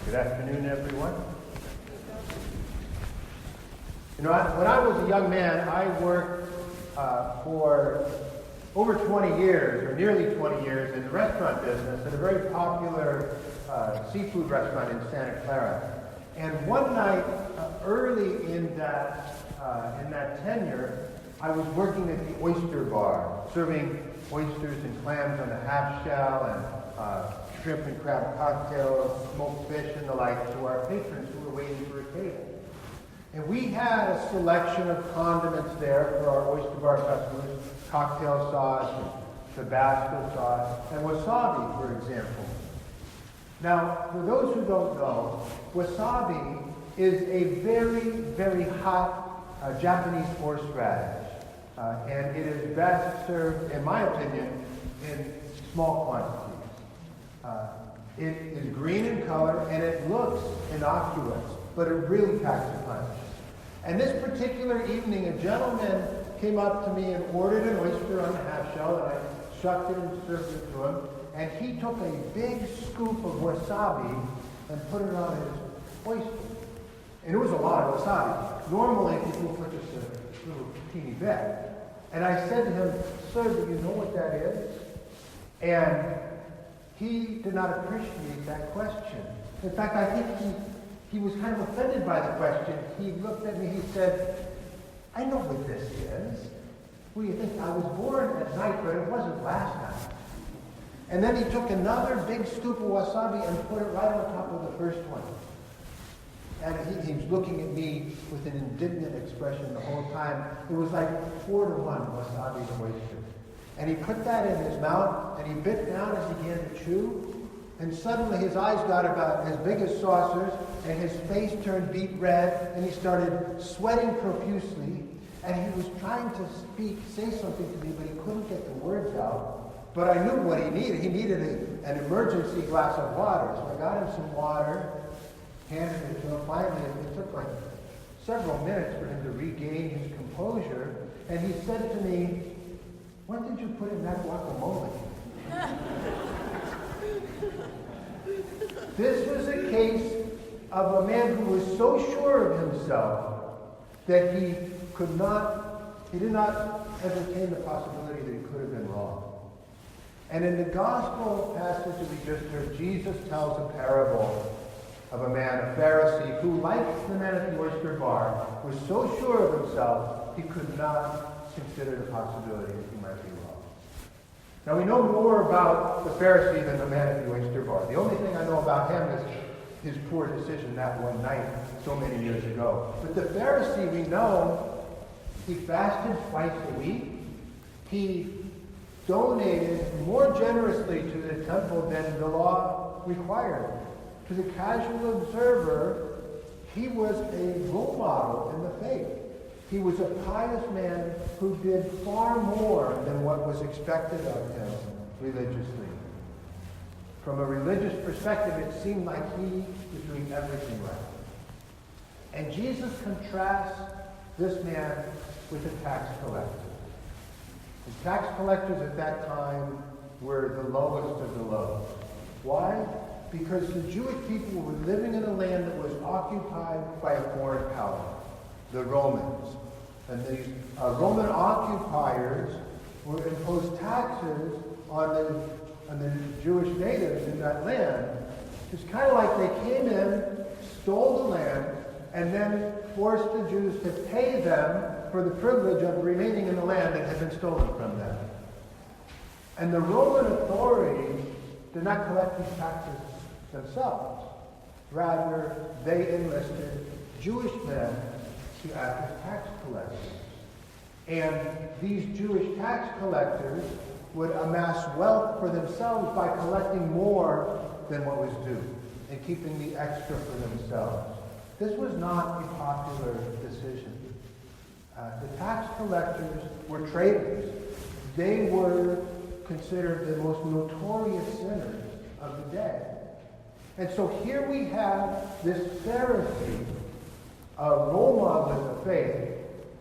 Good afternoon, everyone. When I was a young man, I worked for over 20 years, or nearly 20 years, in the restaurant business at a very popular seafood restaurant in Santa Clara. And one night, early in that tenure, I was working at the oyster bar, serving oysters and clams on a half shell and shrimp and crab cocktails, smoked fish and the like to our patrons who were waiting for a table. And we had a selection of condiments there for our oyster bar customers: cocktail sauce, Tabasco sauce, and wasabi, for example. Now, for those who don't know, wasabi is a very, very hot Japanese horseradish. And it is best served, in my opinion, in small quantities. It is green in color, and it looks innocuous, but it really packs a punch. And this particular evening, a gentleman came up to me and ordered an oyster on a half shell, and I shucked it and served it to him. And he took a big scoop of wasabi and put it on his oyster. And it was a lot of wasabi. Normally, people put just a little teeny bit. And I said to him, "Sir, do you know what that is?" And he did not appreciate that question. In fact, I think he was kind of offended by the question. He looked at me, he said, "I know what this is. What do you think? I was born at night, but it wasn't last night." And then he took another big scoop of wasabi and put it right on top of the first one. And he was looking at me with an indignant expression the whole time. It was like 4-1 wasabi to oyster. And he put that in his mouth, and he bit down as he began to chew. And suddenly his eyes got about as big as saucers, and his face turned beet red, and he started sweating profusely. And he was trying to say something to me, but he couldn't get the words out. But I knew what he needed. He needed an emergency glass of water. So I got him some water, handed it to him. Finally, it took like several minutes for him to regain his composure. And he said to me, "What did you put in that guacamole?" This was a case of a man who was so sure of himself that he did not entertain the possibility that he could have been wrong. And in the gospel passage that we just heard, Jesus tells a parable of a man, a Pharisee, who, like the man at the oyster bar, was so sure of himself he could not consider the possibility that he might be wrong. Now, we know more about the Pharisee than the man at the oyster bar. The only thing I know about him is his poor decision that one night so many years ago. But the Pharisee, we know, he fasted twice a week. He donated more generously to the temple than the law required. To the casual observer, he was a role model in the faith. He was a pious man who did far more than what was expected of him religiously. From a religious perspective, it seemed like he was doing everything right. And Jesus contrasts this man with a tax collector. The tax collectors at that time were the lowest of the low. Why? Because the Jewish people were living in a land that was occupied by a foreign power, the Romans. And these Roman occupiers would impose taxes on the Jewish natives in that land. It's kind of like they came in, stole the land, and then forced the Jews to pay them for the privilege of remaining in the land that had been stolen from them. And the Roman authorities did not collect these taxes themselves. Rather, they enlisted Jewish men to act as tax collectors. And these Jewish tax collectors would amass wealth for themselves by collecting more than what was due and keeping the extra for themselves. This was not a popular decision. The tax collectors were traitors. They were considered the most notorious sinners of the day. And so here we have this Pharisee, a role model of the faith,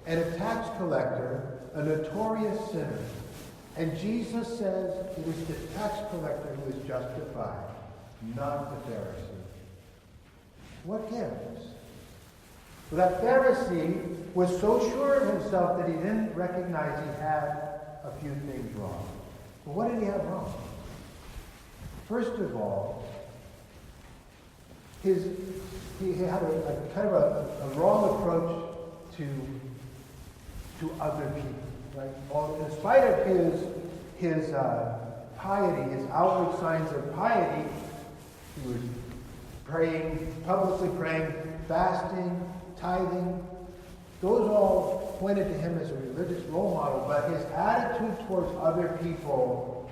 and a tax collector, a notorious sinner. And Jesus says it is the tax collector who is justified, not the Pharisee. What gives? Well, that Pharisee was so sure of himself that he didn't recognize he had a few things wrong. Well, what did he have wrong? First of all, he had a kind of a wrong approach to other people. Right? Well, in spite of his piety, his outward signs of piety, he was praying, publicly praying, fasting, tithing. Those all pointed to him as a religious role model, but his attitude towards other people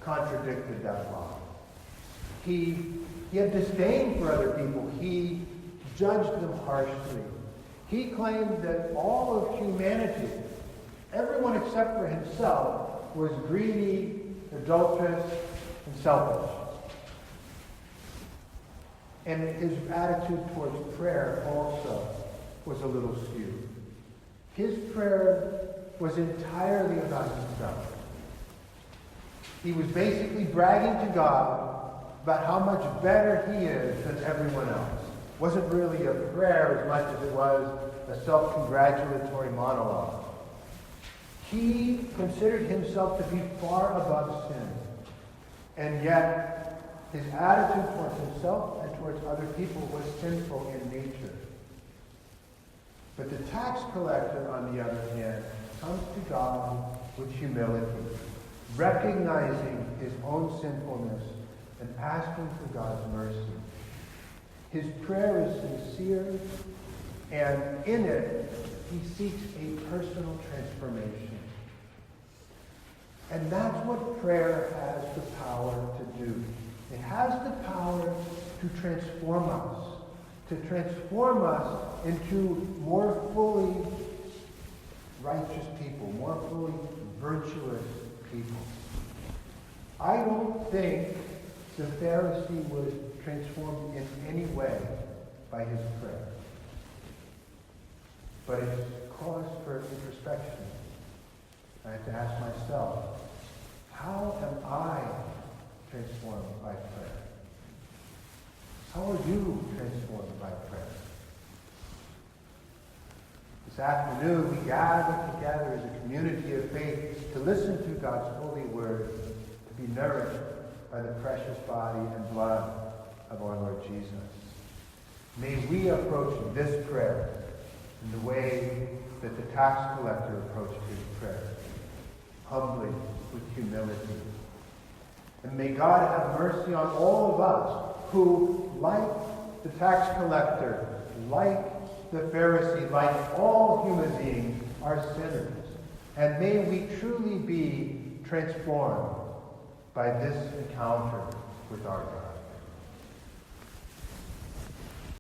contradicted that law. He had disdain for other people. He judged them harshly. He claimed that all of humanity, everyone except for himself, was greedy, adulterous, and selfish. And his attitude towards prayer also was a little skewed. His prayer was entirely about himself. He was basically bragging to God about how much better he is than everyone else. It wasn't really a prayer as much as it was a self-congratulatory monologue. He considered himself to be far above sin. And yet, his attitude towards himself and towards other people was sinful in nature. But the tax collector, on the other hand, comes to God with humility, recognizing his own sinfulness and asking for God's mercy. His prayer is sincere, and in it, he seeks a personal transformation. And that's what prayer has the power to do. It has the power to transform us into more fully righteous people, more fully virtuous people. I don't think the Pharisee was transformed in any way by his prayer. But it's cause for introspection. I have to ask myself, how am I transformed by prayer? How are you transformed by prayer? This afternoon, we gather together as a community of faith to listen to God's holy word, to be nourished by the precious body and blood of our Lord Jesus. May we approach this prayer in the way that the tax collector approached his prayer, humbly, with humility. And may God have mercy on all of us who, like the tax collector, like the Pharisee, like all human beings, are sinners. And may we truly be transformed by this encounter with our God.